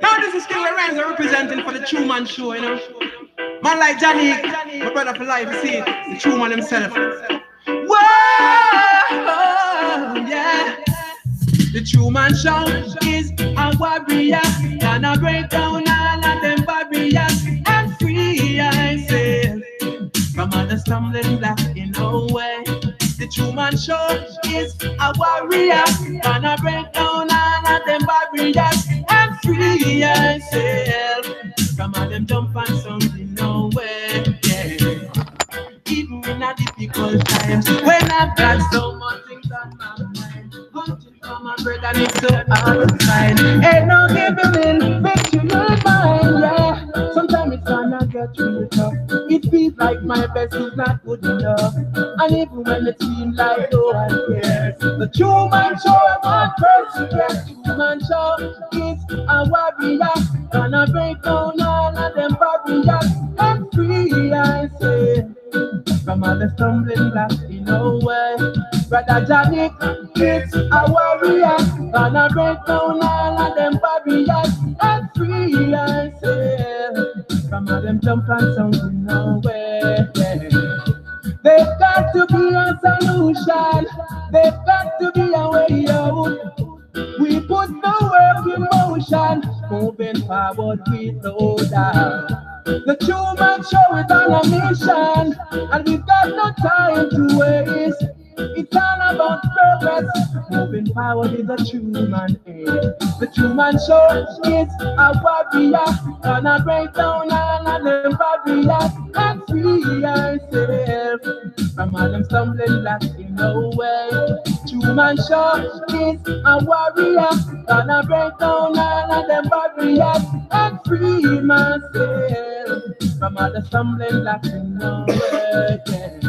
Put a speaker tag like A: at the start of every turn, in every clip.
A: Now this is King Lorenzo representing for the True Man Show, you know. Man like Johnny, my brother for life, you see, the true man himself. Whoa, yeah. The True Man Show is a warrior, gonna break down all of them barriers and free ourselves from all the stumbling blocks in our way. The True Man Show is a warrior, gonna break down all of them barriers and free ourselves from all them jump and something nowhere. Yeah. Even in a difficult times, when I've got so much things on my mind, hunting for my bread and it's so hard to find. Ain't no giving in, victory is mine, yeah. Sometimes it's gonna get really tough. It feels like my best is not good enough. And even when it seems like no one cares, the True Man Show, I'm first to get. True Man Show is a warrior, gonna break down all of them barriers and free I say from all the stumbling blocks in our way. Brother Johnny is a warrior, gonna break down all of them barriers and free I say from all them jump and sound in our way. There's got to be a solution. There's got to be a way out. We put the work in motion, moving forward with no doubt. The True Man Show is on a mission, and we've got no time to waste. It's all about progress, moving forward with the True Man aim. The True Man Show is a warrior, gonna break down all of them barriers and free ourselves from all them stumbling blocks in our way. True Man Show is a warrior, gonna break down all of them barriers and free myself from all the stumbling blocks in our way. Yeah.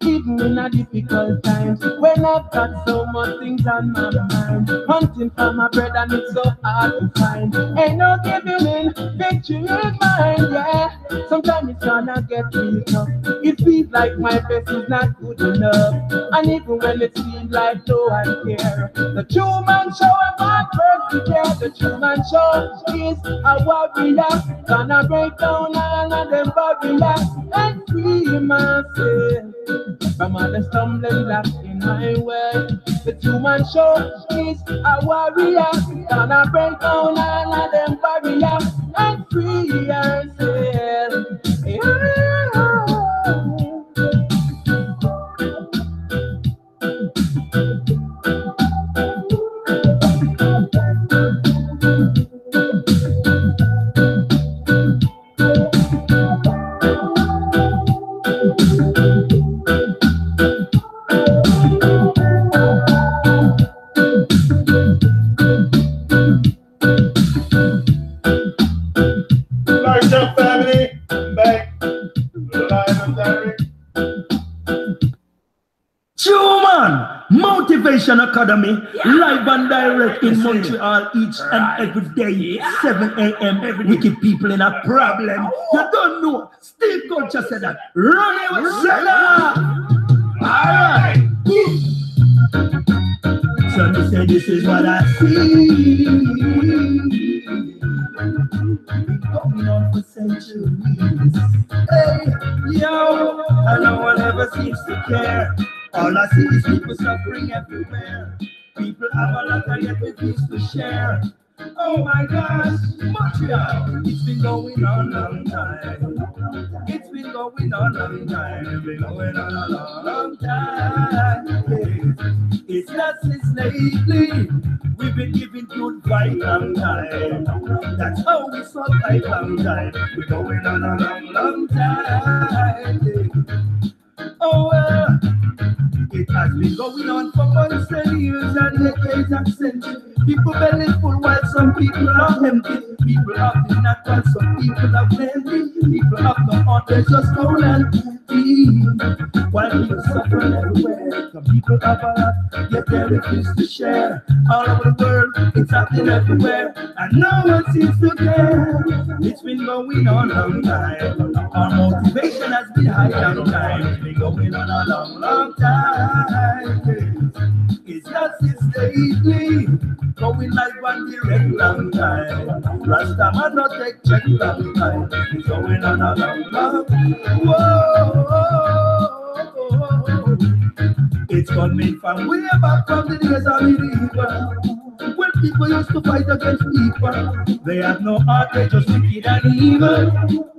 A: Even in a difficult times, when I've got so much things on my mind, hunting for my bread and it's so hard to find. Ain't no giving in, victory is mine, yeah. Sometimes it's gonna get really tough. It feels like my best is not good enough. And even when it seems like no one cares, the True Man Show, I'm first to care. The True Man Show is a warrior, gonna break down all of them barriers and free myself from all the stumbling blocks in my way. The True Man Show is a warrior, gonna break down all of them barriers and free ourselves.
B: Motivation Academy, live and direct in Montreal each and every day, 7 a.m. Wicked people in a problem. You don't know. Steve Culture said that. Run it with Senna. Alright. So me say this is what I see. Going on for centuries. Hey, yo, and no one ever seems to care. All I see is people suffering everywhere. People have a lot and yet refuse to share. Oh my gosh, Montreal, it's been going on a long time. It's been going on a long time. It's been going on a long time. It's not since lately. We've been giving good vibe long time. That's how we survive long time. We're going on a long time. Oh well. It has been going on for months and years and decades and centuries. People belly full while some people are empty. People have the not while some people are plenty. People have no heart, they just go and empty. While people suffering everywhere, some people have a lot, yet they refuse to share. All over the world, it's happening everywhere, and no one seems to care. It's been going on a long time. Our motivation has been high long time. It's been going on a long time. It's not since lately. No going live on direct long time. Rasta man not take check long time. It's going on a long. Whoa. It's coming from way back from the days of medieval, when people used to fight against people. They have no heart, they just wicked and evil.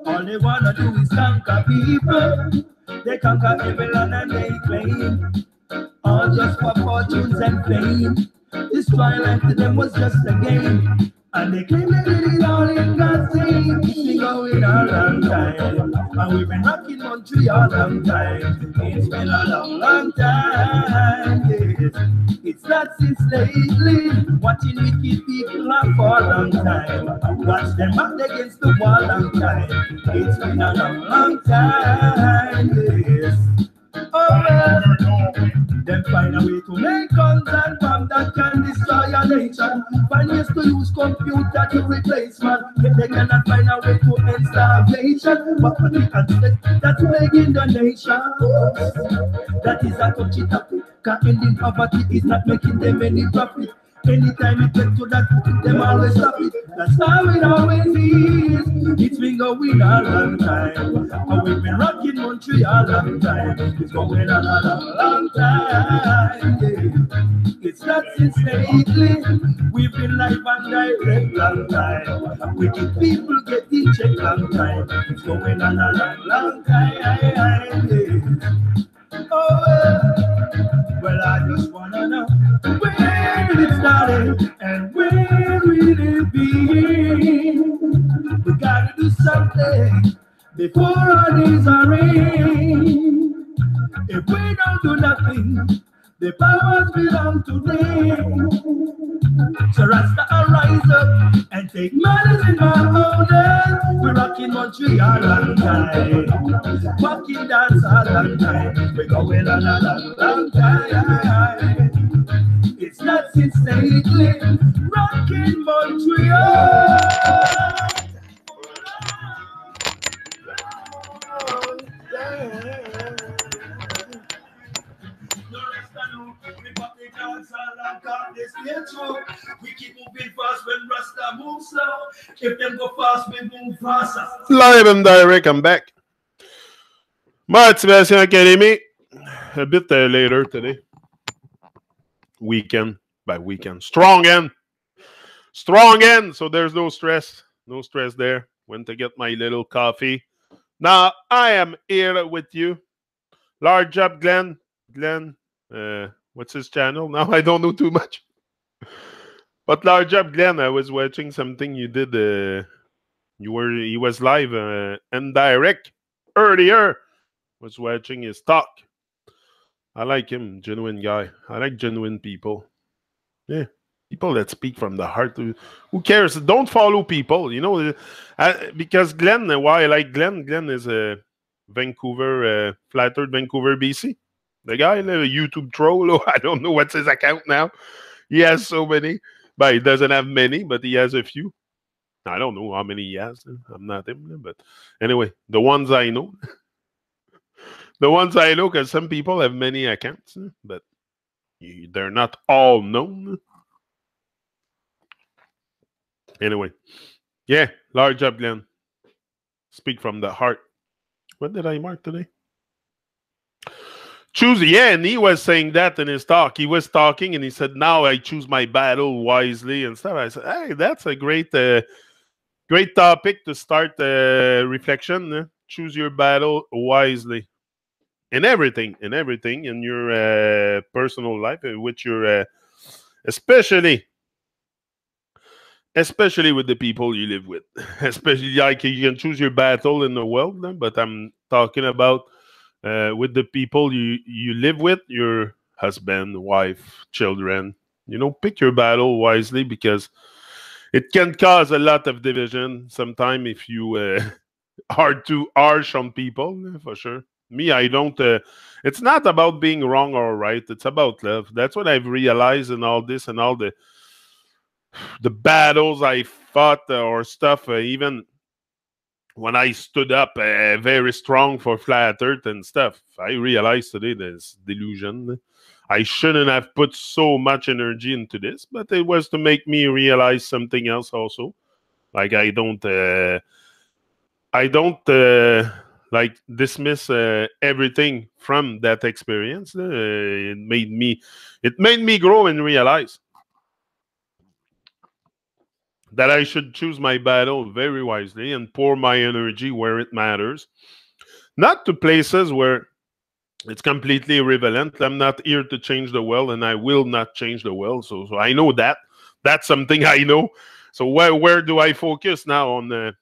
B: All they wanna do is conquer people. They conquer every land and they claim, all just for fortunes and fame. This trial to them was just a game, and they claim they did it all in God's name. It's been going a long time, and we've been rocking Montreal a long time. It's been a long, long time, yes. It's not since lately, watching wicked people laugh for a long time. Watch them back against the wall a long time. It's been a long, long time, yes. Oh, them find a way to make guns and bombs that can destroy a nation. Find ways to use computer to replace man. If they cannot find a way to end starvation, but when the aspect that's plaguing the nation, that is a touchy topic. Cause ending poverty is not making them any profit. Anytime it gets to that point, them always stop it. That's how it always is. It's been going a long time, and we've been rocking Montreal a long time. It's going on a long, long time, yeah. It's not since lately, we've been live and direct long time. Wicked people get in check long time. It's going on a long, long time, yeah. Oh, well, I just wanna know where it started and where will it be? We gotta do something before our days are in. If we don't do nothing, the powers belong to them. So Rasta, rise up and take matters in our own hands. We're rocking Montreal long time, walking dance a long time. We're going on a long, long time. It's not since lately, rocking Montreal. We keep moving fast when Rasta moves slow. If them go fast, we move faster.
C: Live and direct, I'm back. Motivation Academy. A bit later today. Weekend by weekend. Strong end. So there's no stress. No stress there. Went to get my little coffee. Now I am here with you. Large up, Glenn. What's his channel? Now I don't know too much. But large up, Glenn. I was watching something you did. He was live and direct earlier. Was watching his talk. I like him, genuine guy. I like genuine people. Yeah, people that speak from the heart. Who cares? Don't follow people, you know. Because Glenn, why I like Glenn? Glenn is a Vancouver, Flat Earth, Vancouver, BC. The guy, a YouTube troll. Oh, I don't know what's his account now. He has so many, but he doesn't have many, but he has a few. I don't know how many he has. I'm not him, but anyway, the ones I know. The ones I know, because some people have many accounts, but they're not all known. Anyway, yeah, large up, Glenn. Speak from the heart. What did I mark today? Choose, yeah, and he was saying that in his talk. He was talking, and he said, now I choose my battle wisely and stuff. I said, hey, that's a great topic to start reflection. Choose your battle wisely. In everything, in your personal life, with your, especially with the people you live with. Especially, like, you can choose your battle in the world, but I'm talking about with the people you live with, your husband, wife, children. You know, pick your battle wisely, because it can cause a lot of division sometimes if you are too harsh on people, for sure. Me, I don't. It's not about being wrong or right. It's about love. That's what I've realized in all this and all the battles I fought or stuff. Even when I stood up very strong for Flat Earth and stuff, I realized today there's delusion. I shouldn't have put so much energy into this, but it was to make me realize something else also. Like I don't like dismiss everything from that experience. It made me grow and realize that I should choose my battle very wisely and pour my energy where it matters, not to places where it's completely irrelevant. I'm not here to change the world, and I will not change the world. So I know that. That's something I know. So where do I focus now, on the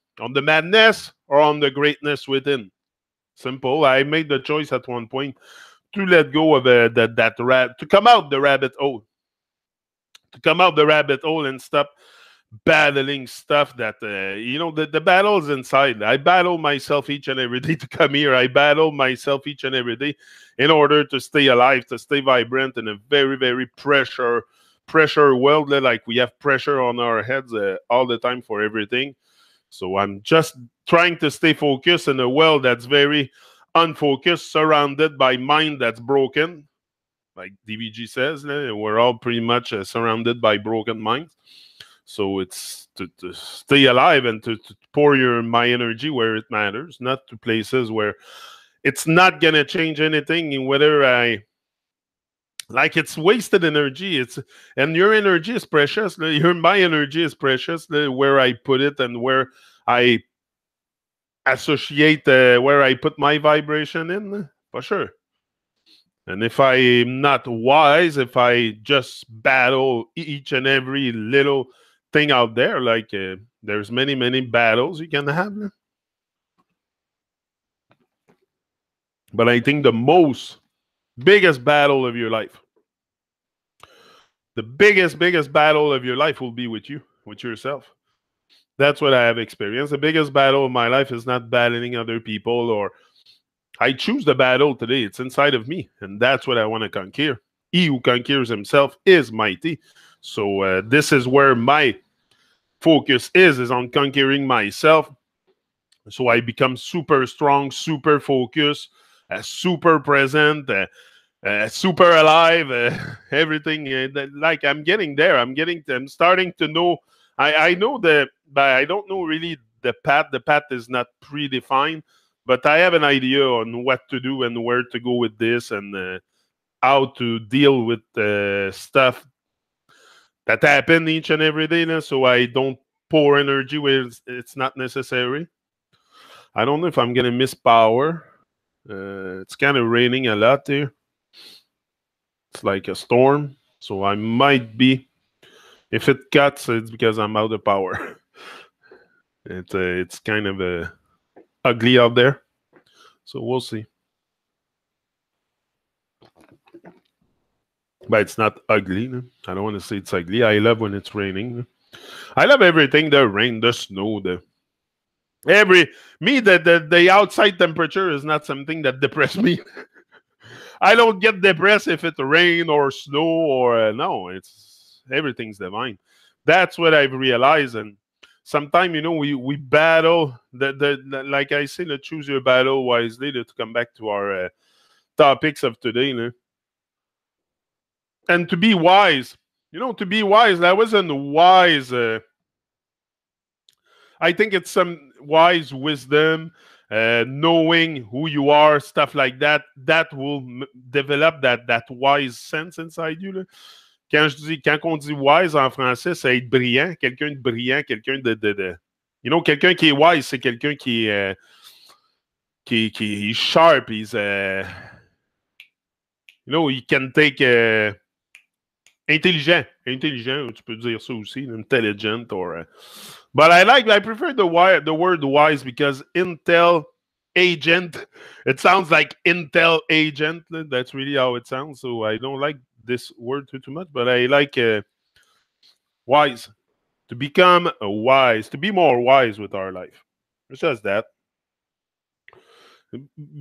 C: madness or on the greatness within? Simple. I made the choice at one point to let go of to come out the rabbit hole, and stop battling stuff that the battle's inside. I battle myself each and every day to come here. I battle myself each and every day in order to stay alive, to stay vibrant in a very, very pressure world. Like we have pressure on our heads all the time for everything. So I'm just trying to stay focused in a world that's very unfocused, surrounded by mind that's broken. Like DVG says, we're all pretty much surrounded by broken minds. So it's to stay alive and to pour my energy where it matters, not to places where it's not gonna change anything. And whether it's wasted energy. And your energy is precious. My energy is precious. Where I put it and where I associate, where I put my vibration in, for sure. And if I'm not wise, if I just battle each and every little thing out there, there's many battles you can have. But I think the biggest battle of your life, the biggest battle of your life will be with you, with yourself. That's what I have experienced. The biggest battle of my life is not battling other people, or I choose the battle today. It's inside of me, and that's what I want to conquer. He who conquers himself is mighty. So this is where my focus is on conquering myself. So I become super strong, super focused, super present, super alive. Everything like I'm getting there. I'm starting to know. I know but I don't know really the path. The path is not predefined, but I have an idea on what to do and where to go with this, and how to deal with stuff that happen each and every day. So I don't pour energy where it's not necessary. I don't know if I'm gonna miss power. It's kind of raining a lot here. It's like a storm, so I might be. If it cuts, it's because I'm out of power. It's kind of ugly out there, so we'll see. But it's not ugly. I don't want to say it's ugly. I love when it's raining. I love everything: the rain, the snow, the outside temperature is not something that depresses me. I don't get depressed if it's rain or snow or no. It's everything's divine. That's what I've realized. And sometimes we battle. Like I say, to choose your battle wisely. To come back to our topics of today, and to be wise. To be wise. That wasn't wise. I think it's some wise wisdom, knowing who you are, stuff like that. That will develop that wise sense inside you. Là. Quand on dit wise en français, c'est être brillant, quelqu'un de brillant, quelqu'un de quelqu'un qui est wise, c'est quelqu'un qui est sharp. He's he can take intelligent, tu peux dire ça aussi, intelligent or. But I prefer the word wise because Intel agent, it sounds like Intel agent. That's really how it sounds. So I don't like this word too much, but I like wise. To become wise, to be more wise with our life. It's just that.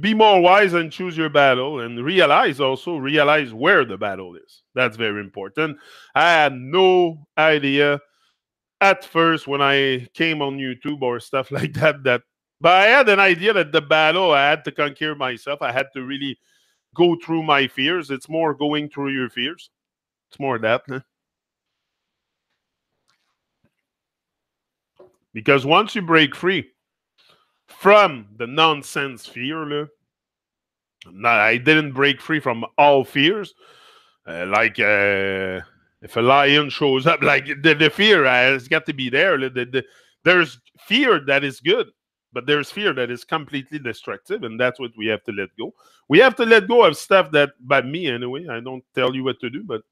C: Be more wise and choose your battle, and realize where the battle is. That's very important. I had no idea at first when I came on YouTube or stuff like that, but I had an idea that the battle I had to conquer myself. I had to really go through my fears. It's more going through your fears. It's more that. Huh? Because once you break free from the nonsense fear, I didn't break free from all fears. If a lion shows up, like the fear has got to be there. There's fear that is good, but there's fear that is completely destructive, and that's what we have to let go. We have to let go of stuff that, by me anyway, I don't tell you what to do, but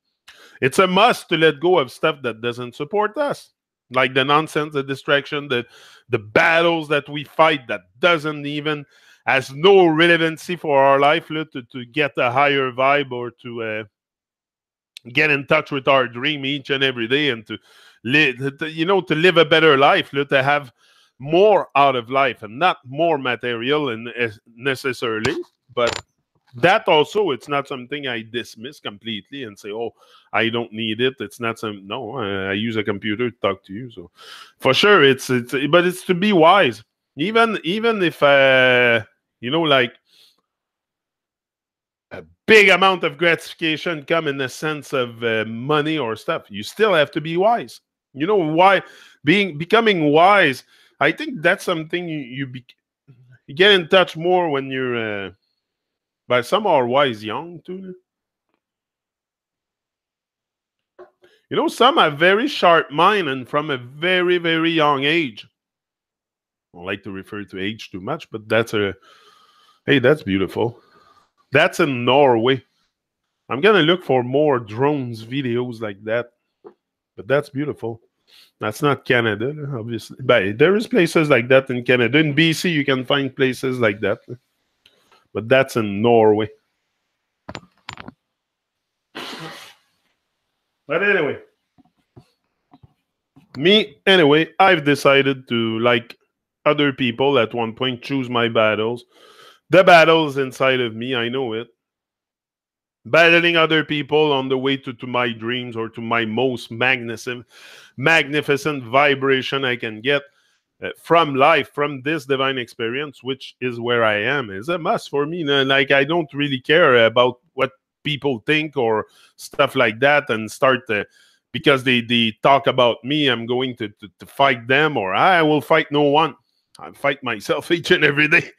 C: it's a must to let go of stuff that doesn't support us. Like the nonsense, the distraction, the battles that we fight that doesn't even has no relevancy for our life, to get a higher vibe, or to get in touch with our dream each and every day, and to live, to live a better life, to have more out of life, and not more material and necessarily, but that also, it's not something I dismiss completely and say, oh, I don't need it. It's not some, no, I use a computer to talk to you. So for sure, but it's to be wise. Even if, like a big amount of gratification come in the sense of money or stuff, you still have to be wise. You know why? Becoming wise, I think that's something you get in touch more when you're, but some are wise young too. Some have very sharp mind, and from a very, very young age. I don't like to refer to age too much, but hey, that's beautiful. That's in Norway. I'm gonna look for more drones videos like that. But that's beautiful. That's not Canada, obviously. But there is places like that in Canada. In BC, you can find places like that. But that's in Norway. But anyway, I've decided to, like other people at one point, choose my battles. The battles inside of me, I know it. Battling other people on the way to my dreams, or to my most magnificent vibration I can get from life, from this divine experience, which is where I am, is a must for me. Like, I don't really care about what people think or stuff like that, and start because they talk about me, I'm going to fight them, or I will fight no one. I fight myself each and every day.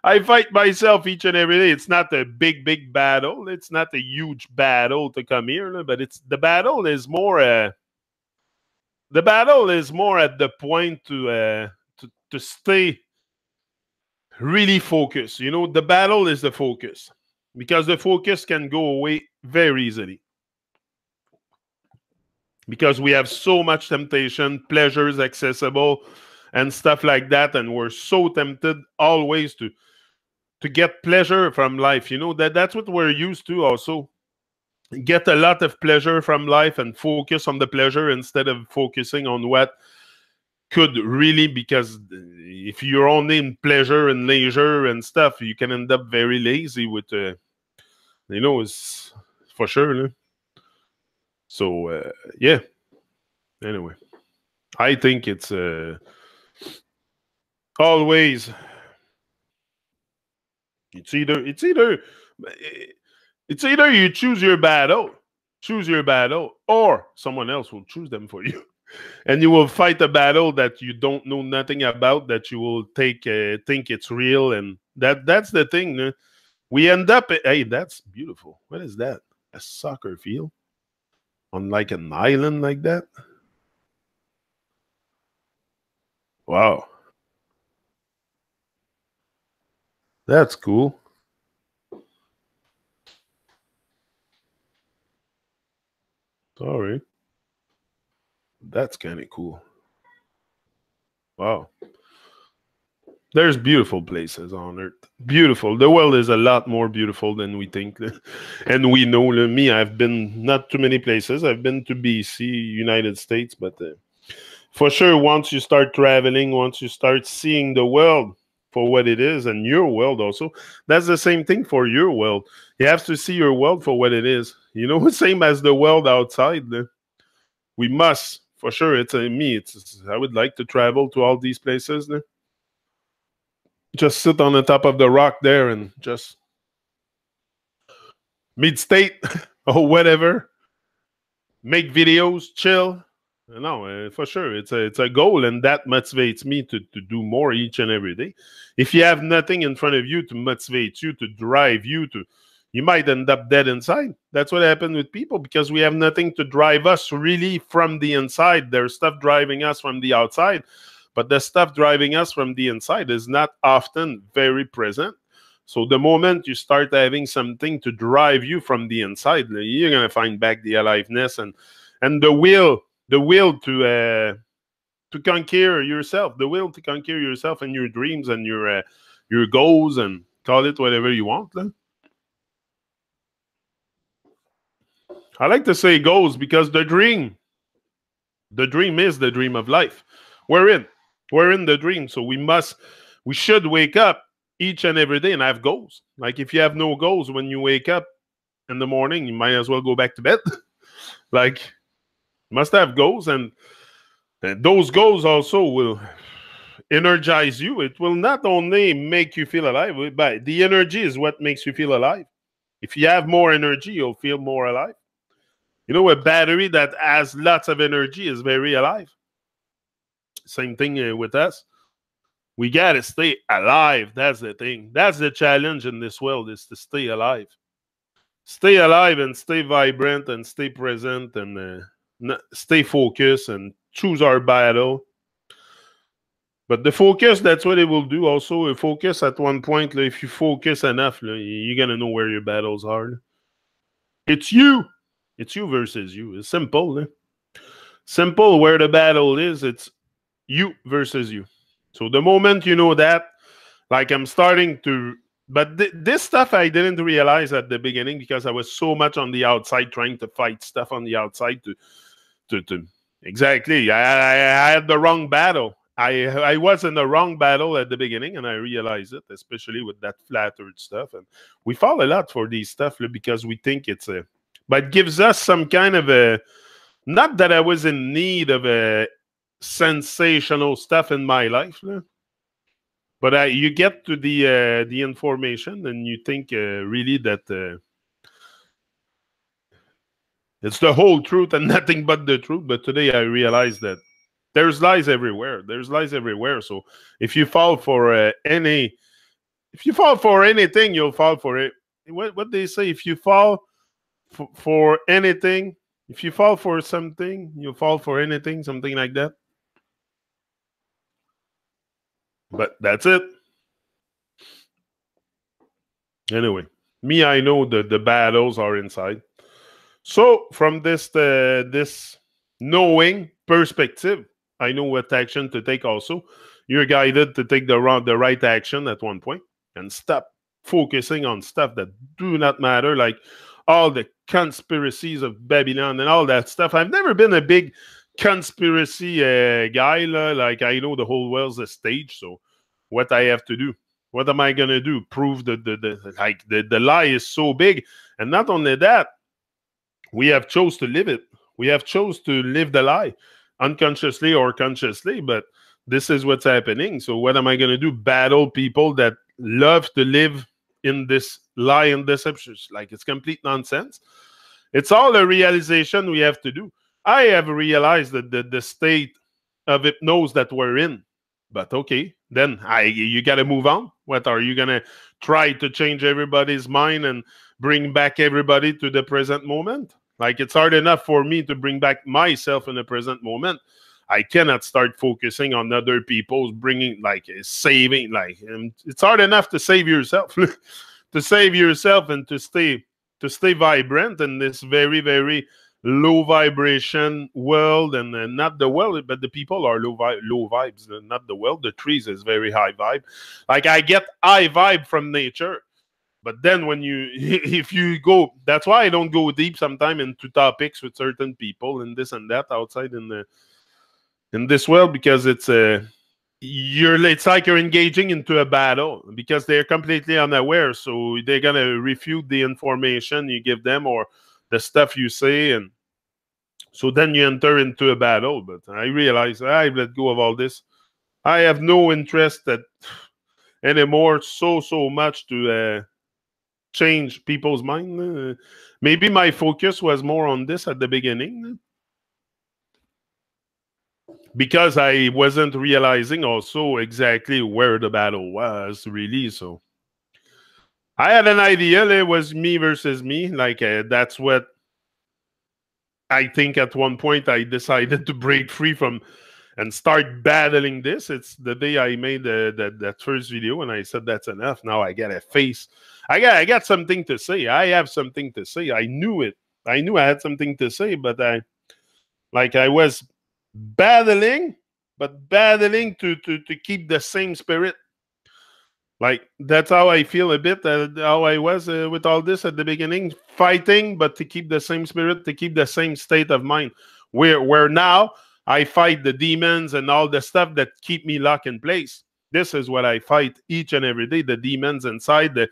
C: I fight myself each and every day. It's not a big battle. It's not a huge battle to come here, but the battle is more at the point to stay really focused. The battle is the focus, because the focus can go away very easily. Because we have so much temptation, pleasures accessible, and stuff like that, and we're so tempted always to get pleasure from life. That's what we're used to also. Get a lot of pleasure from life and focus on the pleasure instead of focusing on what could really, because if you're only in pleasure and leisure and stuff, you can end up very lazy with, it's for sure. So, yeah. Anyway, I think it's always, it's either you choose your battle, or someone else will choose them for you. And you will fight a battle that you don't know nothing about, that you will think it's real, and that's the thing. We end up, hey, that's beautiful. What is that? A soccer field on like an island like that? Wow, that's cool. Sorry, that's kind of cool. Wow. There's beautiful places on Earth. Beautiful. The world is a lot more beautiful than we think. And we know, me, I've been not too many places. I've been to BC, United States, but for sure, once you start traveling, once you start seeing the world for what it is, and your world also, that's the same thing for your world. You have to see your world for what it is. Same as the world outside. We must, for sure. I would like to travel to all these places. Just sit on the top of the rock there and just mid-state or whatever, make videos, chill. No, for sure, it's a goal, and that motivates me to do more each and every day. If you have nothing in front of you to motivate you, to drive you, you might end up dead inside. That's what happened with people, because we have nothing to drive us really from the inside. There's stuff driving us from the outside, but the stuff driving us from the inside is not often very present. So the moment you start having something to drive you from the inside, you're gonna find back the aliveness and the will to conquer yourself, the will to conquer yourself and your dreams and your goals, and call it whatever you want. I like to say goals, because the dream is the dream of life. We're in the dream, so we should wake up each and every day and have goals. Like, if you have no goals when you wake up in the morning, you might as well go back to bed. Like, you must have goals, and those goals also will energize you. It will not only make you feel alive, but the energy is what makes you feel alive. If you have more energy, you'll feel more alive. You know, a battery that has lots of energy is very alive. Same thing with us. We got to stay alive. That's the thing. That's the challenge in this world, is to stay alive. Stay alive and stay vibrant and stay present and stay focused and choose our battle. But the focus, that's what it will do also. A focus at one point, if you focus enough, you're going to know where your battles are. It's you. It's you versus you. It's simple. Simple where the battle is. It's you versus you. So the moment you know that, like, I'm starting to... But this stuff I didn't realize at the beginning, because I was so much on the outside trying to fight stuff on the outside to exactly. I had the wrong battle. I was in the wrong battle at the beginning, and I realized it, especially with that flat earth stuff. And we fall a lot for these stuff because we think it's a... But it gives us some kind of a... Not that I was in need of a sensational stuff in my life, but you get to the information, and you think really that it's the whole truth and nothing but the truth. But today I realize that there's lies everywhere. There's lies everywhere. So if you fall for anything, you'll fall for it. What they say, if you fall for anything, if you fall for something, you'll fall for anything, something like that. But that's it. Anyway, me, I know that the battles are inside. So from this knowing perspective, I know what action to take also. You're guided to take the right action at one point and stop focusing on stuff that do not matter, like all the conspiracies of Babylon and all that stuff. I've never been a big conspiracy guy. Like, I know the whole world's a stage, so what I have to do? What am I gonna do? Prove the lie is so big. And not only that, we have chose to live it. We have chose to live the lie, unconsciously or consciously, but this is what's happening. So what am I gonna do? Battle people that love to live in this lie and deception? Like, it's complete nonsense. It's all a realization we have to do. I have realized that the state of hypnosis that we're in. But okay, then you got to move on. What, are you going to try to change everybody's mind and bring back everybody to the present moment? Like, it's hard enough for me to bring back myself in the present moment. I cannot start focusing on other people's bringing, like, saving. Like, it's hard enough to save yourself, to save yourself and to stay vibrant in this very, very low vibration world. And not the world, but the people are low vibes, not the world. The trees is very high vibe. Like, I get high vibe from nature, but then when if you go, that's why I don't go deep sometimes into topics with certain people and this and that outside in this world, because it's like you're engaging into a battle, because they're completely unaware, so they're gonna refute the information you give them or the stuff you say, and so then you enter into a battle. But I realize I let go of all this. I have no interest anymore so much to change people's mind. Maybe my focus was more on this at the beginning because I wasn't realizing also exactly where the battle was really. So I had an idea that it was me versus me. Like that's what I think at one point I decided to break free from and start battling this. It's the day I made that first video and I said that's enough. Now I got a face. I got something to say. I have something to say. I knew it. I knew I had something to say, but I was battling, but battling to keep the same spirit. Like that's how I feel a bit. How I was with all this at the beginning, fighting, but to keep the same spirit, to keep the same state of mind. Where now I fight the demons and all the stuff that keep me locked in place. This is what I fight each and every day. The demons inside, the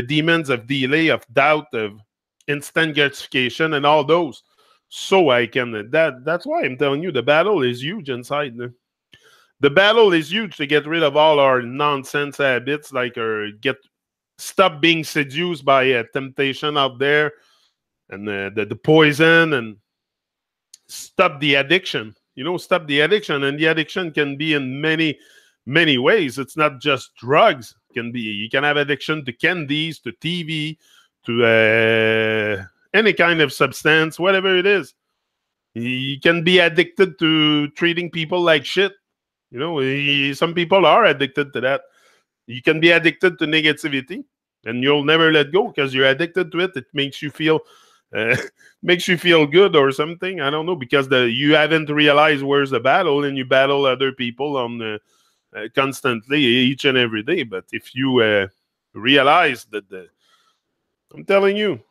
C: demons of delay, of doubt, of instant gratification, and all those. So I can that's why I'm telling you the battle is huge inside. The battle is huge to get rid of all our nonsense habits, like stop being seduced by temptation out there and the poison, and stop the addiction. Stop the addiction, and the addiction can be in many ways. It's not just drugs. You can have addiction to candies, to TV, to any kind of substance, whatever it is. You can be addicted to treating people like shit. Some people are addicted to that. You can be addicted to negativity, and you'll never let go because you're addicted to it. It makes you feel good or something. I don't know, because you haven't realized where's the battle, and you battle other people on constantly each and every day. But if you realize that I'm telling you,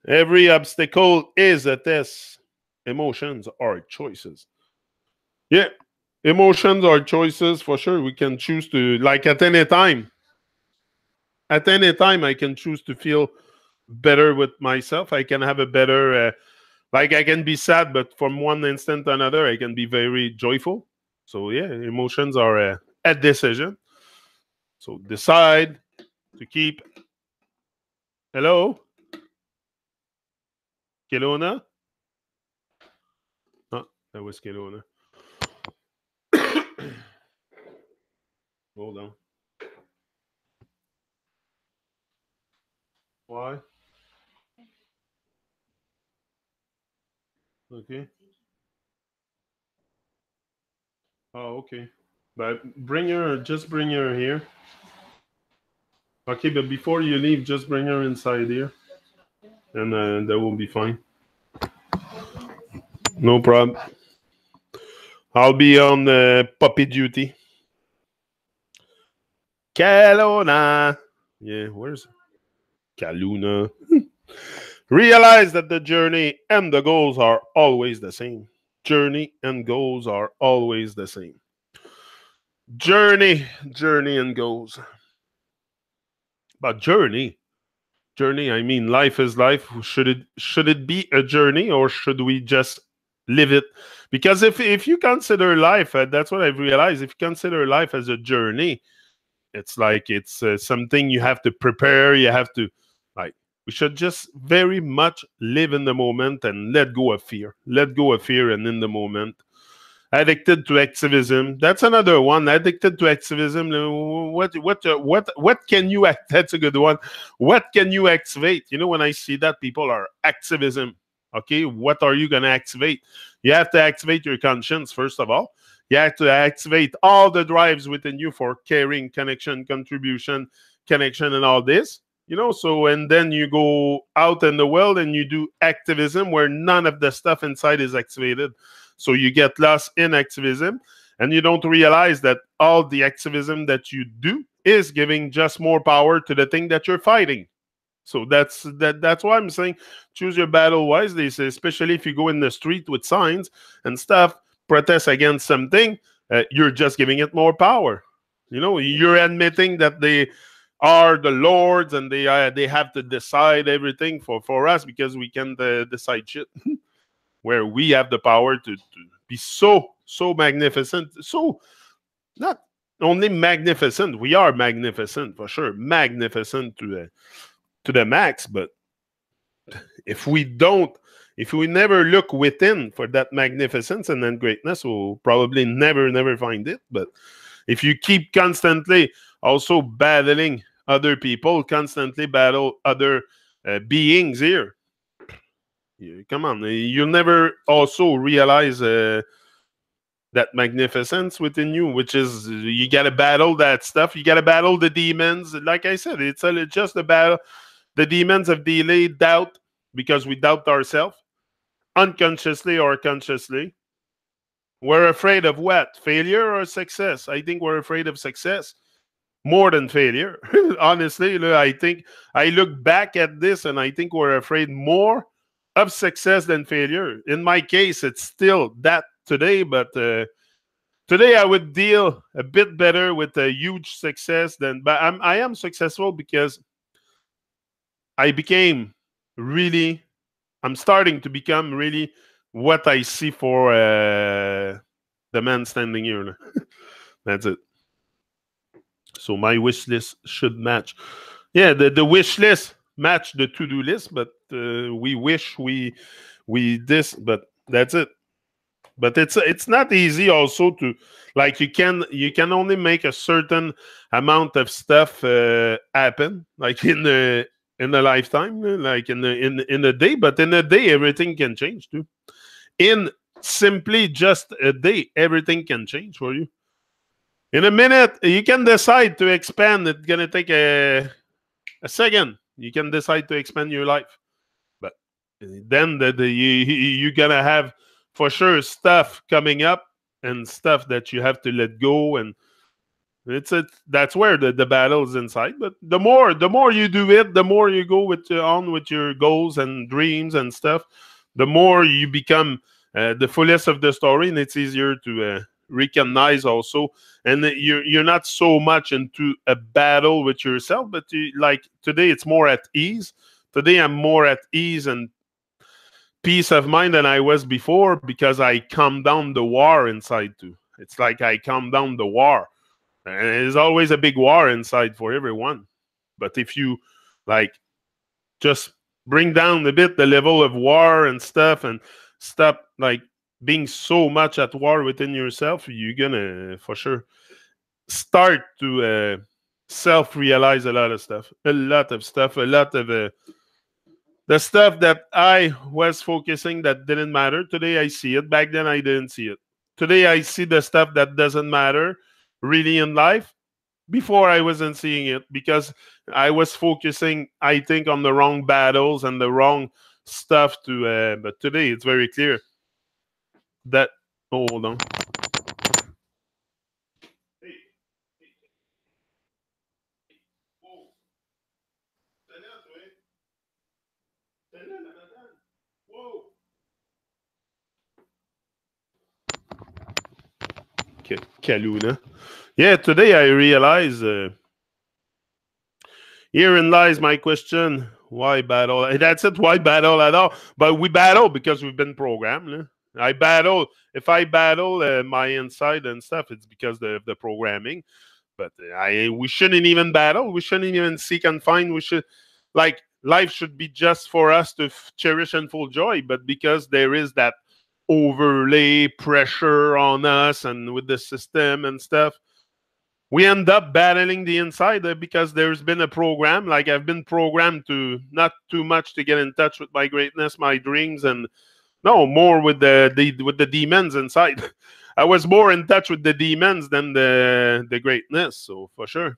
C: every obstacle is a test. Emotions are choices. Yeah, emotions are choices for sure. We can choose to, like, at any time. At any time, I can choose to feel better with myself. I can have a better, like, I can be sad, but from one instant to another, I can be very joyful. So, yeah, emotions are a decision. So, decide to keep. Hello? Kelowna? Oh, that was Kelowna. Hold on. Why? Okay. Oh, okay. But just bring her here. Okay, but before you leave, just bring her inside here. And that will be fine. No problem. I'll be on puppy duty. Kelowna. Yeah, where's Kaluna? Realize that the journey and the goals are always the same. Journey and goals are always the same. Journey and goals. But journey, I mean, life is life. Should it be a journey, or should we just live it? Because if you consider life, that's what I've realized. If you consider life as a journey, it's like it's something you have to prepare. You have to, like, we should just very much live in the moment and let go of fear. Let go of fear and in the moment. Addicted to activism. That's another one. Addicted to activism. What can you act? That's a good one. What can you activate? When I see that people are activism, okay, what are you gonna activate? You have to activate your conscience first of all. You have to activate all the drives within you for caring, connection, contribution, connection, and all this. So, and then you go out in the world and you do activism where none of the stuff inside is activated. So you get lost in activism, and you don't realize that all the activism that you do is giving just more power to the thing that you're fighting. So that's why I'm saying choose your battle wisely, especially if you go in the street with signs and stuff, protest against something, you're just giving it more power. You're admitting that they are the lords and they have to decide everything for us because we can decide shit. Where we have the power to be so magnificent, so not only magnificent. We are magnificent for sure, magnificent to the max. But if we don't, if we never look within for that magnificence and then greatness, we'll probably never find it. But if you keep constantly also battling other people, constantly battle other beings here, come on, you'll never also realize that magnificence within you, which is you got to battle that stuff. You got to battle the demons. Like I said, it's just a battle. The demons of delayed doubt because we doubt ourselves unconsciously or consciously. We're afraid of what? Failure or success? I think we're afraid of success more than failure. Honestly, I think I look back at this and I think we're afraid more of success than failure. In my case, it's still that today, but today I would deal a bit better with a huge success than. But I am successful because I became really. I'm starting to become really what I see for the man standing here. That's it. So my wish list should match. Yeah, the wish list match the to-do list, but we wish we this, but that's it. But it's not easy also to like you can only make a certain amount of stuff happen like in a lifetime, like in a day. But in a day, everything can change too. In simply just a day, everything can change for you. In a minute, you can decide to expand. It's gonna take a second. You can decide to expand your life, but then you're gonna have for sure stuff coming up and stuff that you have to let go, and that's where the battle is inside. But the more you do it, the more you go on with your goals and dreams and stuff, the more you become the fullest of the story, and it's easier to recognize also, and you're not so much into a battle with yourself, but like today it's more at ease. Today I'm more at ease and peace of mind than I was before because I calm down the war inside too. It's like I calm down the war, and there's always a big war inside for everyone. But if you like just bring down a bit the level of war and stuff and stop like being so much at war within yourself, you're gonna for sure start to self-realize a lot of stuff, a lot of the stuff that I was focusing that didn't matter. Today I see it. Back then I didn't see it. Today I see the stuff that doesn't matter really in life. Before I wasn't seeing it because I was focusing, I think, on the wrong battles and the wrong stuff to. But today it's very clear that. Oh, hold on. Kaluna. Yeah, today I realize herein lies my question. Why battle? That's it. Why battle at all? But we battle because we've been programmed. I battle. If I battle my inside and stuff, it's because of the programming. But we shouldn't even battle. We shouldn't even seek and find. We should, like, life should be just for us to cherish and full joy. But because there is that overlay pressure on us and with the system and stuff, we end up battling the inside because there's been a program. Like I've been programmed to not too much to get in touch with my greatness, my dreams, and no more with the demons inside. I was more in touch with the demons than the greatness, so for sure.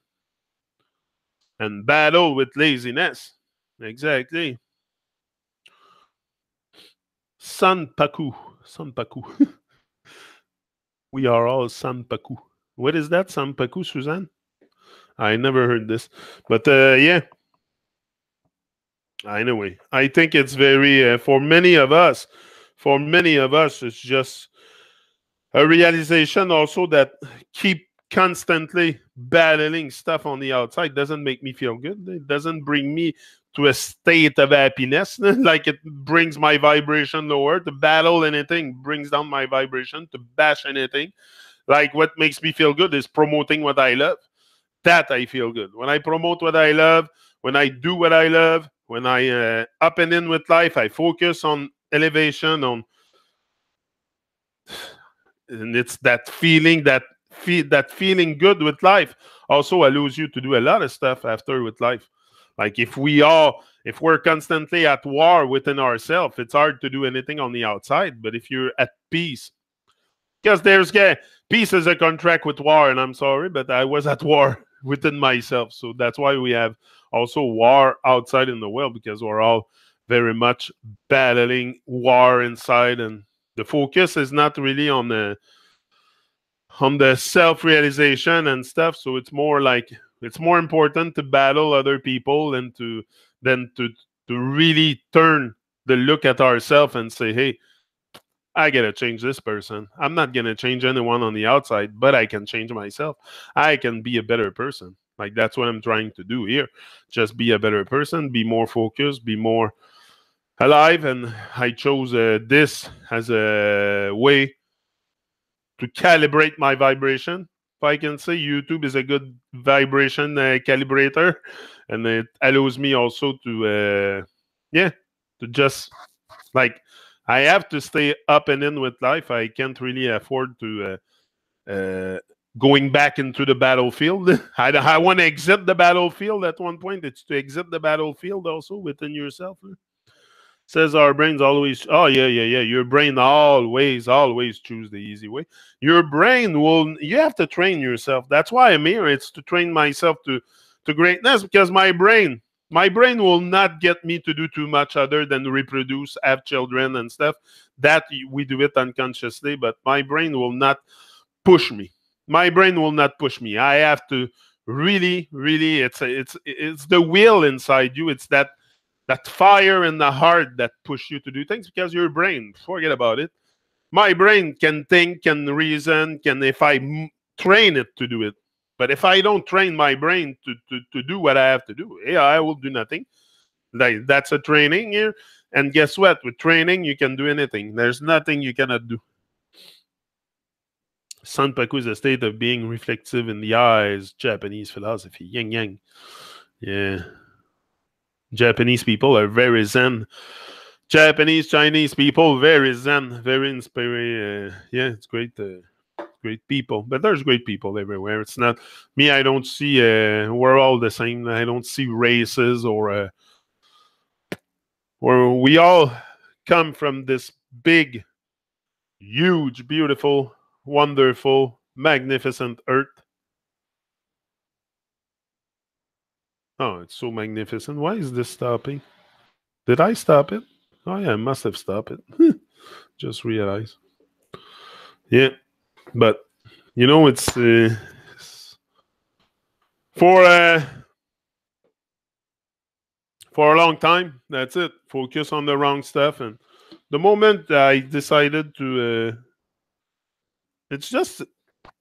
C: And battle with laziness. Exactly. Sanpaku. We are all Sanpaku. What is that, Sanpaku, Suzanne? I never heard this. But yeah. Anyway, I think it's very, for many of us, it's just a realization also that keep constantly battling stuff on the outside doesn't make me feel good. It doesn't bring me to a state of happiness. Like it brings my vibration lower. To battle anything brings down my vibration. To bash anything Like what makes me feel good is promoting what I love. That I feel good. When I promote what I love, when I do what I love, when I up and in with life, I focus on elevation, on and it's that feeling that feeling good with life also allows you to do a lot of stuff after with life. Like if we're constantly at war within ourselves, it's hard to do anything on the outside. But if you're at peace, because peace is a contract with war, and I'm sorry, but I was at war within myself. So that's why we have also war outside in the world, because we're all very much battling war inside, and the focus is not really on the self-realization and stuff. So it's more like it's more important to battle other people than to really turn the look at ourselves and say, hey, I gotta change this person. I'm not gonna change anyone on the outside, but I can change myself. I can be a better person. Like that's what I'm trying to do here. Just be a better person, be more focused, be more alive. And I chose this as a way to calibrate my vibration. If I can say, YouTube is a good vibration calibrator, and it allows me also to just like I have to stay up and in with life. I can't really afford to going back into the battlefield. I want to exit the battlefield at one point. It's to exit the battlefield also within yourself. Says our brains always, oh yeah, your brain always choose the easy way. Your brain you have to train yourself. That's why I'm here. It's to train myself to greatness, because my brain will not get me to do too much other than reproduce, have children and stuff. That we do it unconsciously, but my brain will not push me. My brain will not push me. I have to really it's the will inside you. It's that fire in the heart that push you to do things, because your brain, forget about it. My brain can think, can reason, can if I train it to do it. But if I don't train my brain to do what I have to do, yeah, I will do nothing. Like, that's a training here. And guess what? With training, you can do anything. There's nothing you cannot do. Sanpaku is a state of being reflective in the eyes. Japanese philosophy. Yin yang. Yeah. Japanese people are very zen. Chinese people, very zen, very inspiring. Yeah, it's great. Great people. But there's great people everywhere. It's not me. I don't see. We're all the same. I don't see races or we all come from this big, huge, beautiful, wonderful, magnificent earth. Oh, it's so magnificent. Why is this stopping? Did I stop it? Oh yeah, I must have stopped it. Just realized. Yeah, but you know, it's for a long time. That's it. Focus on the wrong stuff, and the moment I decided to, it's just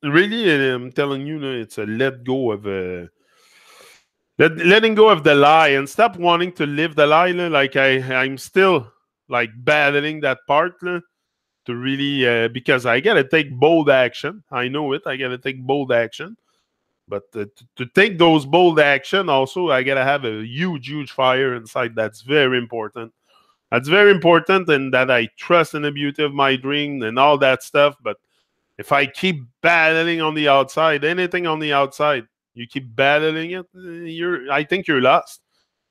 C: really. I'm telling you, it's a let go of letting go of the lie and stop wanting to live the lie. Like I'm still like battling that part. To really, because I gotta take bold action. I know it. I gotta take bold action. But to take those bold action, also, I gotta have a huge fire inside. That's very important. That's very important, and that I trust in the beauty of my dream and all that stuff. But if I keep battling on the outside, anything on the outside, you keep battling it, I think you're lost.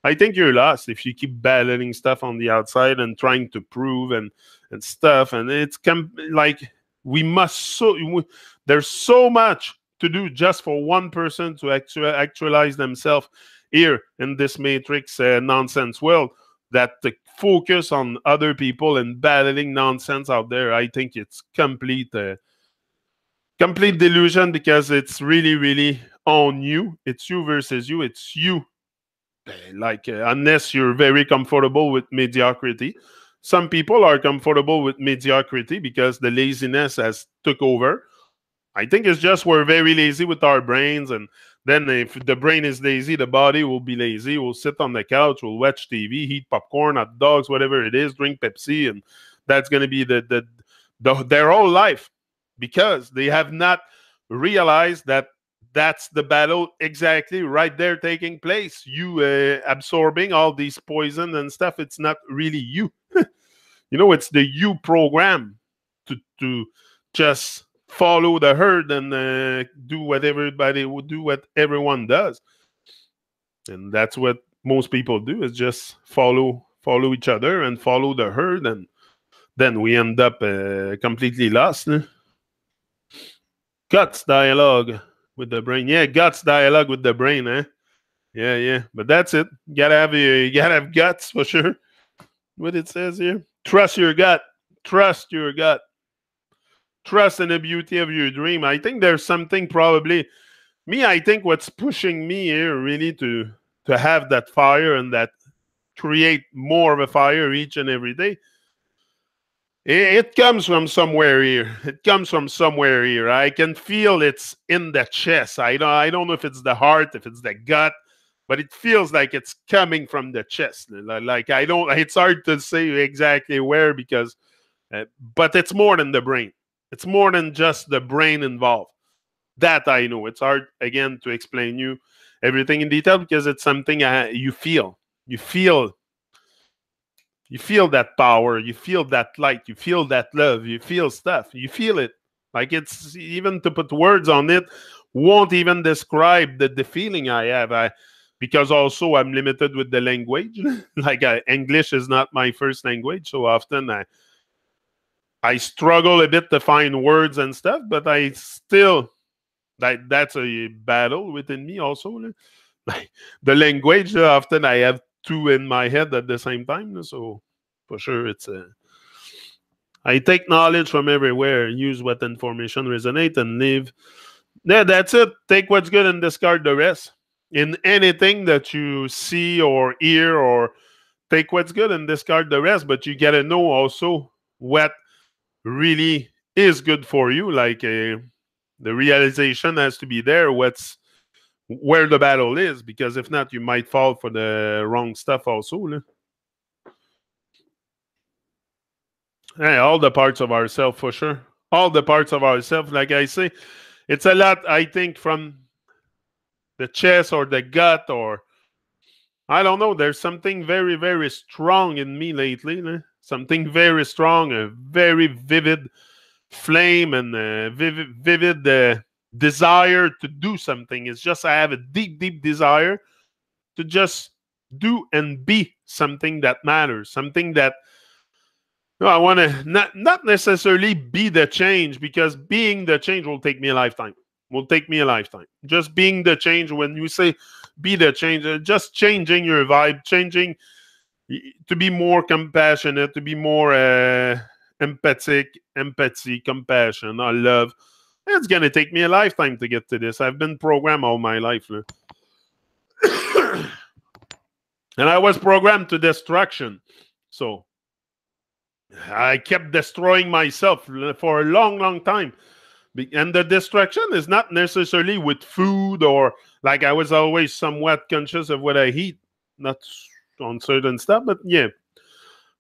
C: I think you're lost if you keep battling stuff on the outside and trying to prove and stuff. And it's like there's so much to do just for one person to actualize themselves here in this matrix nonsense world, that the focus on other people and battling nonsense out there, I think it's complete delusion, because it's really on you. It's you versus you. It's you. Like unless you're very comfortable with mediocrity. Some people are comfortable with mediocrity because the laziness has took over. I think it's just we're very lazy with our brains, and then if the brain is lazy, the body will be lazy. We'll sit on the couch, we'll watch TV, eat popcorn, hot dogs, whatever it is, drink Pepsi, and that's going to be their whole life. because they have not realized that that's the battle exactly right there taking place. You absorbing all these poison and stuff, it's not really you. It's the you program to just follow the herd and do what everybody would do, what everyone does. And that's what most people do, is just follow each other and follow the herd, and then we end up completely lost. Guts dialogue with the brain. Yeah, guts dialogue with the brain, eh? Yeah. But that's it. You gotta have guts for sure. What it says here. Trust your gut. Trust your gut. Trust in the beauty of your dream. I think there's something probably I think what's pushing me here really to have that fire and that create more of a fire each and every day. It comes from somewhere here. It comes from somewhere here. I can feel it's in the chest. I don't know if it's the heart, if it's the gut, but it feels like it's coming from the chest. Like I don't. It's hard to say exactly where, because, but it's more than the brain. It's more than just the brain involved. That I know. It's hard again to explain you everything in detail, because it's something you feel. You feel that power, you feel that light, you feel that love, you feel stuff, you feel it. Like, it's even to put words on it won't even describe the feeling I have. Because also I'm limited with the language. Like, English is not my first language, so often I struggle a bit to find words and stuff, but I still, that's a battle within me also. Like, the language, often I have two in my head at the same time. So for sure, it's I take knowledge from everywhere, use what information resonate, and live. Yeah, that's it. Take what's good and discard the rest. In anything that you see or hear, or take what's good and discard the rest. But you gotta know also what really is good for you. Like, the realization has to be there. Where the battle is, because if not, you might fall for the wrong stuff also. Hey, all the parts of ourselves, for sure. All the parts of ourselves, like I say, it's a lot, I think, from the chest or the gut, or I don't know. There's something very, very strong in me lately. Something very strong, a very vivid flame, and a vivid desire to do something. It's just I have a deep, deep desire to just do and be something that matters, something that I want to not necessarily be the change, because being the change will take me a lifetime. Just being the change, when you say be the change, just changing your vibe, changing to be more compassionate, to be more empathy, compassion, I love. It's going to take me a lifetime to get to this. I've been programmed all my life. And I was programmed to destruction. So I kept destroying myself for a long, long time. And the destruction is not necessarily with food, or like I was always somewhat conscious of what I eat, not on certain stuff, but yeah.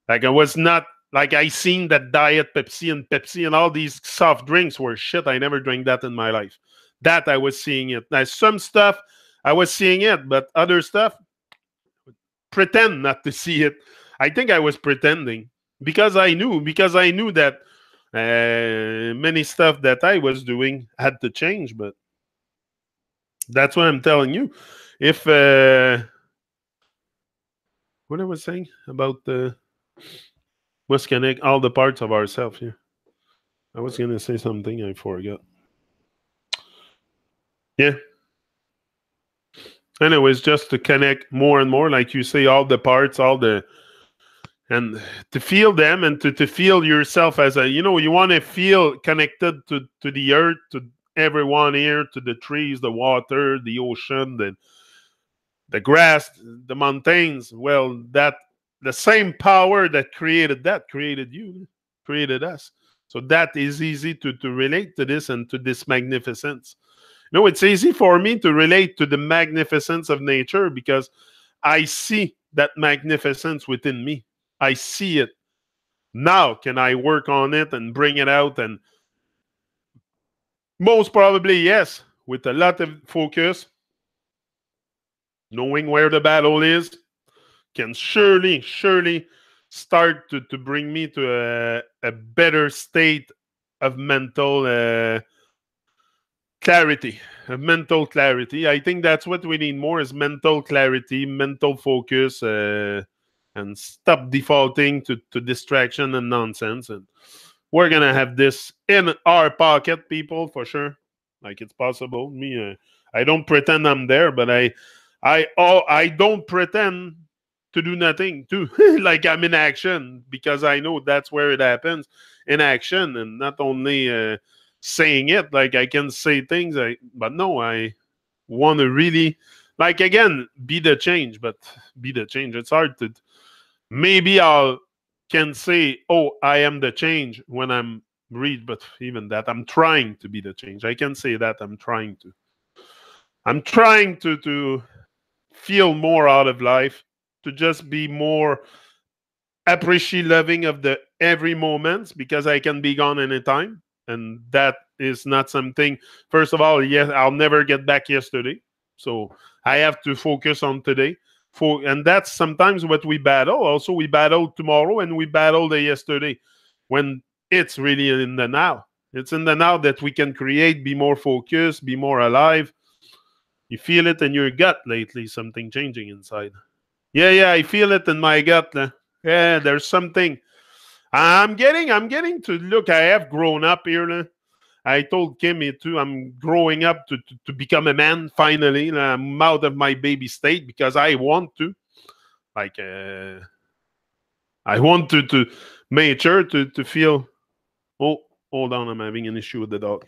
C: Like, I was not, like, I seen that Diet Pepsi and all these soft drinks were shit. I never drank that in my life. That I was seeing it. Now, some stuff I was seeing it, but other stuff, pretend not to see it. I think I was pretending because I knew that many stuff that I was doing had to change. But that's what I'm telling you. If what I was saying about must connect all the parts of ourselves here. I was gonna say something, I forgot. Yeah. Anyways, just to connect more and more, like you say, all the parts, and to feel them, and to feel yourself as you want to feel connected to the earth, to everyone here, to the trees, the water, the ocean, the grass, the mountains. Well, that the same power that created you, created us. So that is easy to relate to this and to this magnificence. It's easy for me to relate to the magnificence of nature, because I see that magnificence within me. I see it. Now, can I work on it and bring it out and Most probably, yes. With a lot of focus, knowing where the battle is, can surely start to bring me to a better state of mental clarity. Of mental clarity. I think that's what we need more is mental clarity, mental focus, and stop defaulting to distraction and nonsense. And we're gonna have this in our pocket, people, for sure. Like it's possible. Me, I don't pretend I'm there, but I don't pretend to do nothing too. Like I'm in action because I know that's where it happens in action, and not only saying it. Like I can say things, but no, I want to really, like again, be the change. But be the change. It's hard to. Maybe I'll can say, "Oh, I am the change" when I'm read, but even that, I'm trying to be the change. I can say that I'm trying to. I'm trying to feel more out of life, to just be more appreciate loving of the every moments because I can be gone anytime. And that is not something, first of all, yes, I'll never get back yesterday. So I have to focus on today. And that's sometimes what we battle. Also, we battle tomorrow and we battle the yesterday when it's really in the now. It's in the now that we can create, be more focused, be more alive. You feel it in your gut lately, something changing inside. Yeah, I feel it in my gut. Yeah, there's something. I'm getting to look. I have grown up here. I told Kimmy too. I'm growing up to become a man. Finally, I'm out of my baby state because I want to. Like, I want to make sure to feel. Oh, hold on. I'm having an issue with the dog.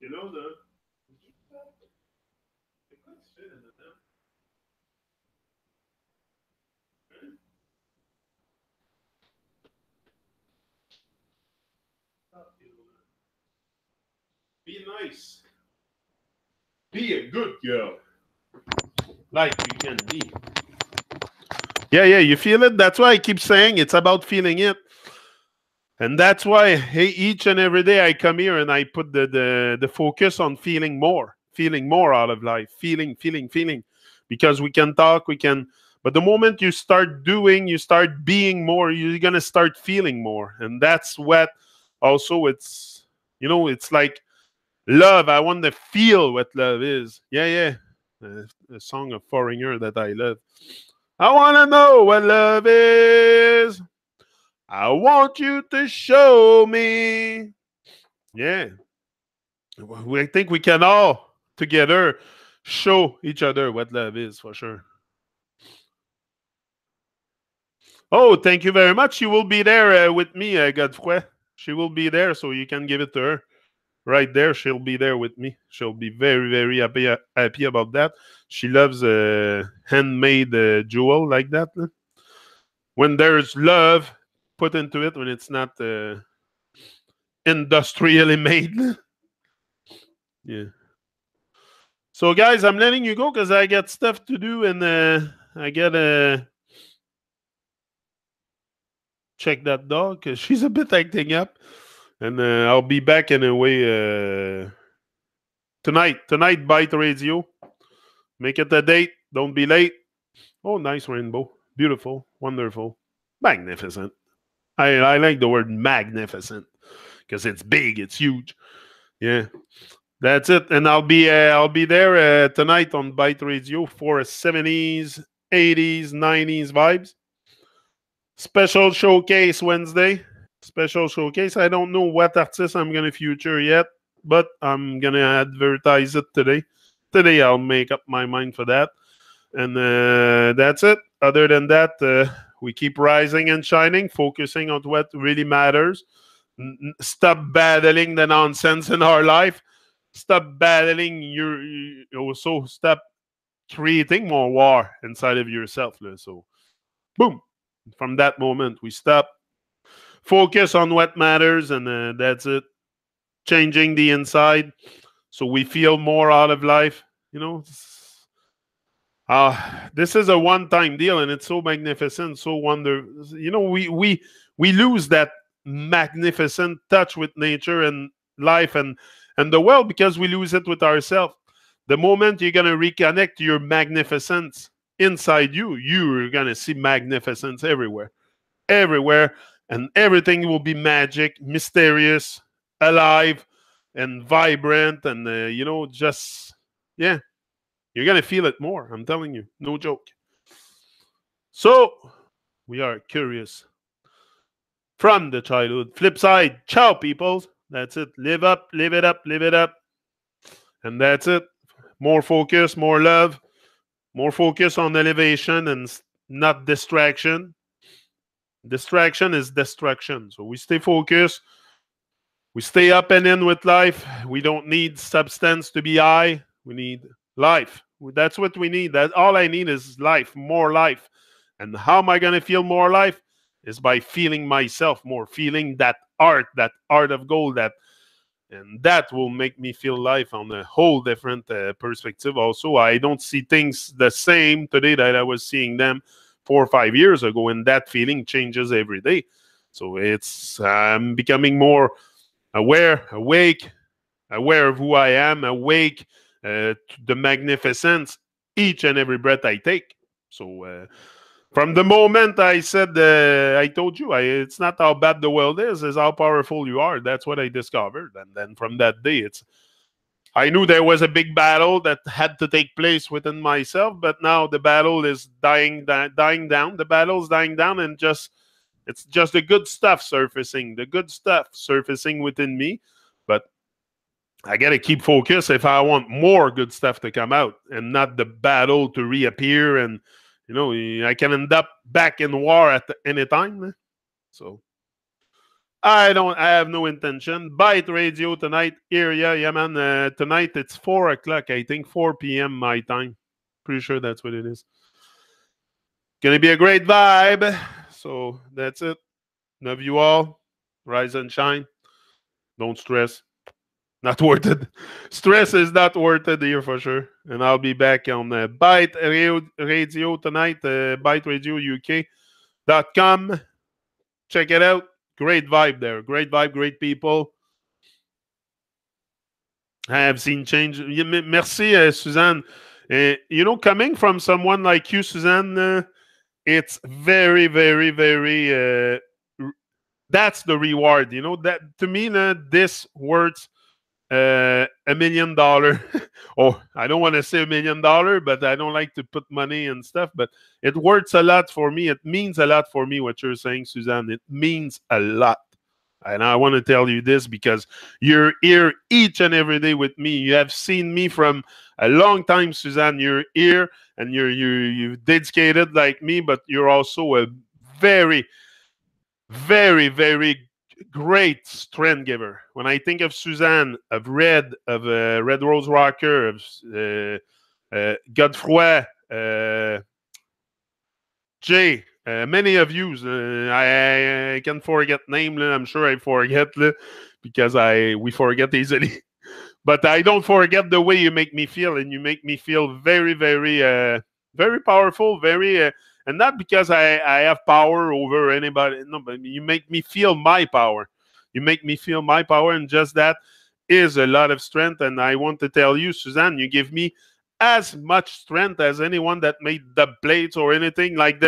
C: You know the. Be nice. Be a good girl. Like you can be. Yeah, you feel it? That's why I keep saying it's about feeling it. And that's why, hey, each and every day I come here and I put the focus on feeling more out of life, feeling. Because we can talk, we can, but the moment you start doing, you start being more, you're gonna start feeling more. And that's what also it's like love. I want to feel what love is. Yeah. A song of Foreigner that I love. I want to know what love is. I want you to show me. Yeah. I think we can all together show each other what love is for sure. Oh, thank you very much. She will be there with me, Godfrey. She will be there, so you can give it to her. Right there, she'll be there with me. She'll be very happy about that. She loves handmade jewel like that. When there's love put into it, when it's not industrially made. Yeah. So, guys, I'm letting you go because I got stuff to do and I gotta check that dog because she's a bit acting up. And I'll be back in a way tonight, Bite Radio. Make it a date. Don't be late. Oh, nice rainbow. Beautiful. Wonderful. Magnificent. I like the word magnificent because it's big. It's huge. Yeah. That's it. And I'll be there tonight on Bite Radio for 70s, 80s, 90s vibes. Special showcase Wednesday. Special showcase. I don't know what artist I'm gonna feature yet, but I'm gonna advertise it today. Today I'll make up my mind for that. And that's it. Other than that, we keep rising and shining, focusing on what really matters. Stop battling the nonsense in our life. Stop battling also stop creating more war inside of yourself. So boom. From that moment, we stop. Focus on what matters, and that's it. Changing the inside so we feel more out of life. This is a one-time deal, and it's so magnificent, so wonder. We lose that magnificent touch with nature and life and the world, because we lose it with ourselves. The moment you're going to reconnect to your magnificence inside you, you're going to see magnificence everywhere. Everywhere. And everything will be magic, mysterious, alive, and vibrant. And, just, yeah, you're going to feel it more. I'm telling you. No joke. So, we are curious from the childhood. Flip side. Ciao, people. That's it. Live up, live it up, live it up. And that's it. More focus, more love, more focus on elevation and not distraction. Distraction is destruction. So we stay focused. We stay up and in with life. We don't need substance to be high. We need life. That's what we need. That all I need is life, more life. And how am I going to feel more life? Is by feeling myself more, feeling that art of gold, and that will make me feel life on a whole different perspective. Also, I don't see things the same today that I was seeing them 4 or 5 years ago, and that feeling changes every day. So I'm becoming more aware, awake, aware of who I am, awake to the magnificence each and every breath I take. So from the moment I said, I told you, it's not how bad the world is, it's how powerful you are. That's what I discovered. And then from that day, I knew there was a big battle that had to take place within myself, but now the battle is dying down. The battle's dying down, and it's just the good stuff surfacing, within me. But I got to keep focused if I want more good stuff to come out and not the battle to reappear. And, I can end up back in war at any time. So I have no intention. Bite Radio tonight. Area, yeah, man. Tonight it's 4 o'clock, I think, 4 p.m. my time. Pretty sure that's what it is. Gonna be a great vibe. So that's it. Love you all. Rise and shine. Don't stress. Not worth it. Stress is not worth it here for sure. And I'll be back on Bite Radio tonight, Bite Radio UK.com. Check it out. Great vibe there. Great vibe, great people. I have seen change. Merci, Suzanne. Coming from someone like you, Suzanne, it's very, very, very. That's the reward. That to me, this worth $1 million. Oh, I don't want to say $1 million, but I don't like to put money and stuff. But it works a lot for me. It means a lot for me what you're saying, Suzanne. It means a lot. And I want to tell you this because you're here each and every day with me. You have seen me from a long time, Suzanne. You're here and you've dedicated like me, but you're also a very, very, very great strength giver. When I think of Suzanne, of Red Rose Rocker, of Godefroy, Jay, many of you, I can forget name. I'm sure I forget because we forget easily. But I don't forget the way you make me feel, and you make me feel very, very, very powerful, very. And not because I have power over anybody. No, but you make me feel my power. You make me feel my power, and just that is a lot of strength. And I want to tell you, Suzanne, you give me as much strength as anyone that made the plates or anything. Like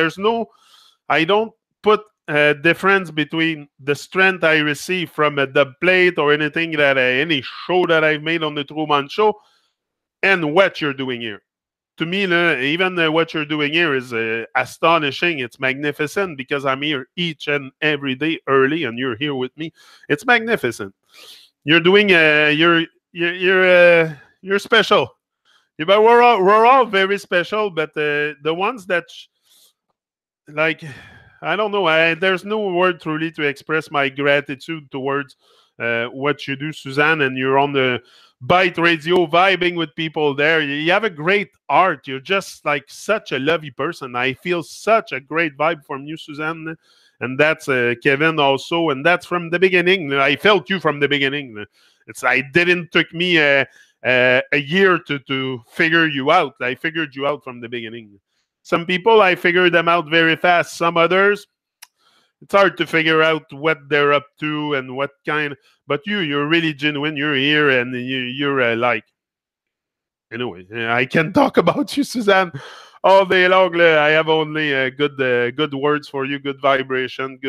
C: I don't put a difference between the strength I receive from the plate or anything any show that I've made on the Truman Show and what you're doing here. To me, even what you're doing here is astonishing. It's magnificent because I'm here each and every day early, and you're here with me. It's magnificent. You're doing. You're special. But we're all very special. But the ones that, I don't know. There's no word truly to express my gratitude towards what you do, Suzanne, and you're on the Bite Radio, vibing with people there. You have a great art. You're just like such a lovely person. I feel such a great vibe from you, Suzanne. And that's Kevin also. And that's from the beginning. I felt you from the beginning. It didn't took me a year to figure you out. I figured you out from the beginning. Some people, I figured them out very fast. Some others, it's hard to figure out what they're up to and what kind. But you're really genuine. You're here, and you're like. Anyway, I can talk about you, Suzanne, all day long. I have only good words for you, good vibration,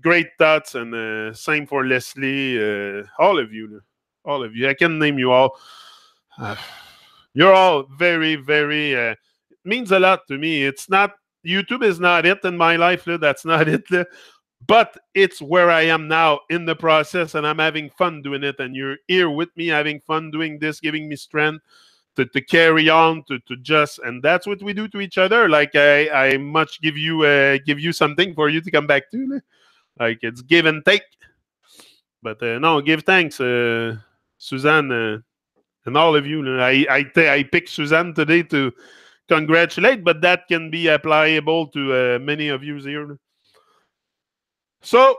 C: great thoughts, and same for Leslie. All of you, all of you. I can name you all. Uh, you're all very, very. It means a lot to me. It's not YouTube is not it in my life. That's not it. But it's where I am now in the process, and I'm having fun doing it. And you're here with me, having fun doing this, giving me strength to carry on, to just, and that's what we do to each other. Like I much give you something for you to come back to. Like it's give and take. But no, give thanks, Suzanne, and all of you. I picked Suzanne today to congratulate, but that can be applicable to many of you here. So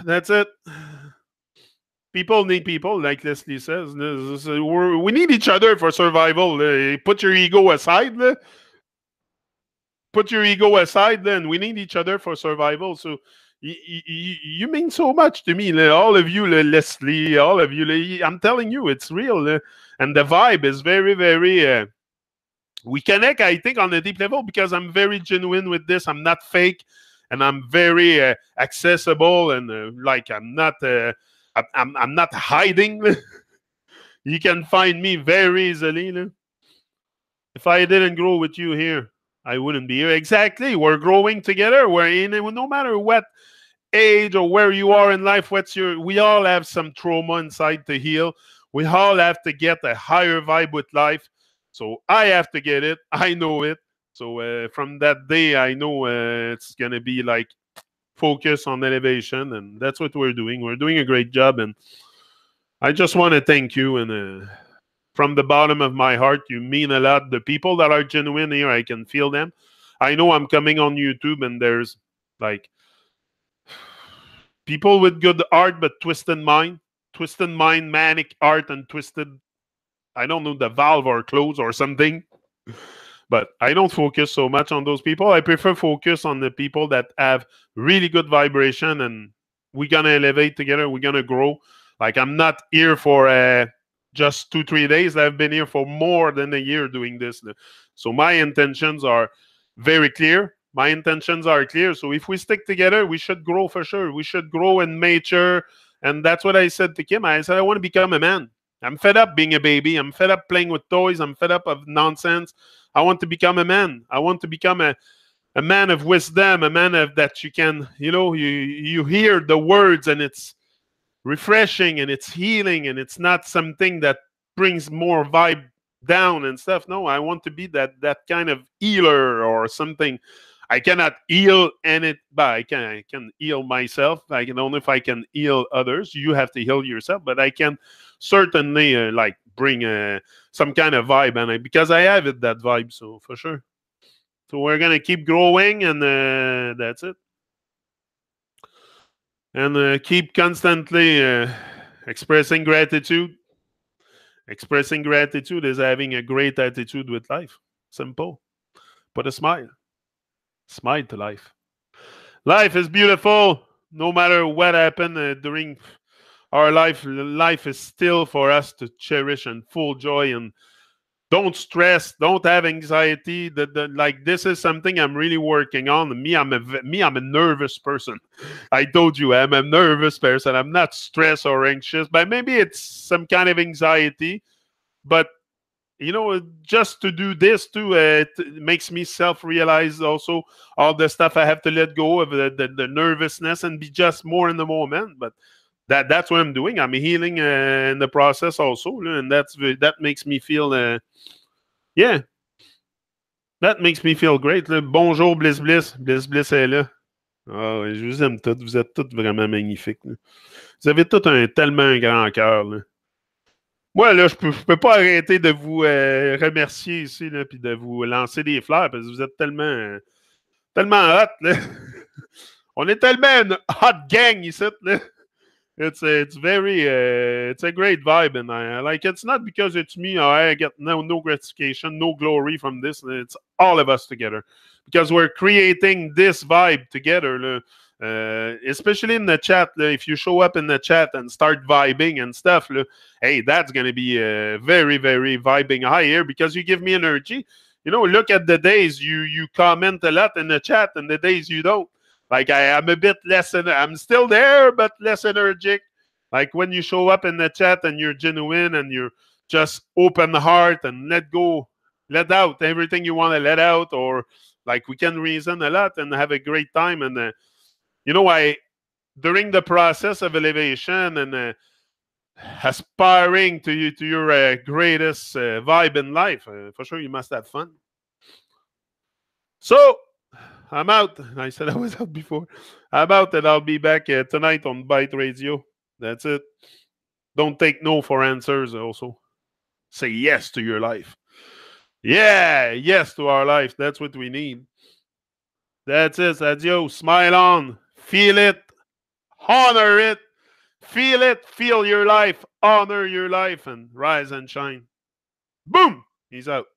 C: that's it. People need people, like Leslie says. We need each other for survival. Put your ego aside. Put your ego aside, then. We need each other for survival. So you mean so much to me. All of you, Leslie, all of you. I'm telling you, it's real. And the vibe is very, very... we connect, I think, on a deep level because I'm very genuine with this. I'm not fake. And I'm very accessible, and like I'm not hiding. You can find me very easily. If I didn't grow with you here, I wouldn't be here. Exactly, we're growing together. We're in it. No matter what age or where you are in life, we all have some trauma inside to heal. We all have to get a higher vibe with life. So I have to get it. I know it. So from that day, I know it's going to be like focus on elevation, and that's what we're doing. We're doing a great job, and I just want to thank you. And from the bottom of my heart, you mean a lot. The people that are genuine here, I can feel them. I know I'm coming on YouTube, and there's like people with good art, but twisted mind, manic art, and twisted, I don't know, the valve or clothes or something. But I don't focus so much on those people. I prefer focus on the people that have really good vibration, and we're going to elevate together. We're going to grow. Like, I'm not here for just 2-3 days. I've been here for more than a year doing this. So my intentions are very clear. My intentions are clear. So if we stick together, we should grow for sure. We should grow and mature. And that's what I said to Kim. I said, I want to become a man. I'm fed up being a baby. I'm fed up playing with toys. I'm fed up of nonsense. I want to become a man. I want to become a man of wisdom, a man of that you can, you hear the words and it's refreshing and it's healing and it's not something that brings more vibe down and stuff. No, I want to be that kind of healer or something. I cannot heal but I can heal myself. I don't know if I can heal others. You have to heal yourself, but I can certainly bring some kind of vibe, and because I have that vibe, so for sure. So we're gonna keep growing, and that's it. And keep constantly expressing gratitude. Expressing gratitude is having a great attitude with life. Simple. Put a smile. Smile to life. Life is beautiful. No matter what happened during our life is still for us to cherish and full joy, and don't stress, don't have anxiety. Like, this is something I'm really working on. I'm a nervous person. I told you I'm a nervous person. I'm not stressed or anxious, but maybe it's some kind of anxiety. But just to do this too, it makes me self-realize also all the stuff I have to let go of, the nervousness, and be just more in the moment. But that's what I'm doing. I'm healing in the process also, and that makes me feel that makes me feel great. Bonjour, Bliss est là. Oh, je vous aime toutes. Vous êtes toutes vraiment magnifiques. Vous avez toutes tellement un grand cœur. Moi, là, je peux pas arrêter de vous remercier ici, puis de vous lancer des fleurs, parce que vous êtes tellement hot. Là. On est tellement une hot gang ici. Là. It's very it's a great vibe, and I like. It's not because it's me. I get no gratification, no glory from this. It's all of us together because we're creating this vibe together. Especially in the chat, if you show up in the chat and start vibing and stuff, hey, that's gonna be very very vibing high here because you give me energy. Look at the days you comment a lot in the chat, and the days you don't. Like I'm a bit less, I'm still there, but less energetic. Like when you show up in the chat and you're genuine and you're just open heart and let out everything you want to let out, or like we can reason a lot and have a great time. And I during the process of elevation and aspiring to your greatest vibe in life, for sure you must have fun. So I'm out. I said I was out before. I'm out, and I'll be back tonight on Byte Radio. That's it. Don't take no for answers. Also, say yes to your life. Yeah, yes to our life. That's what we need. That's it. Adios. Smile on. Feel it. Honor it. Feel it. Feel your life. Honor your life, and rise and shine. Boom. He's out.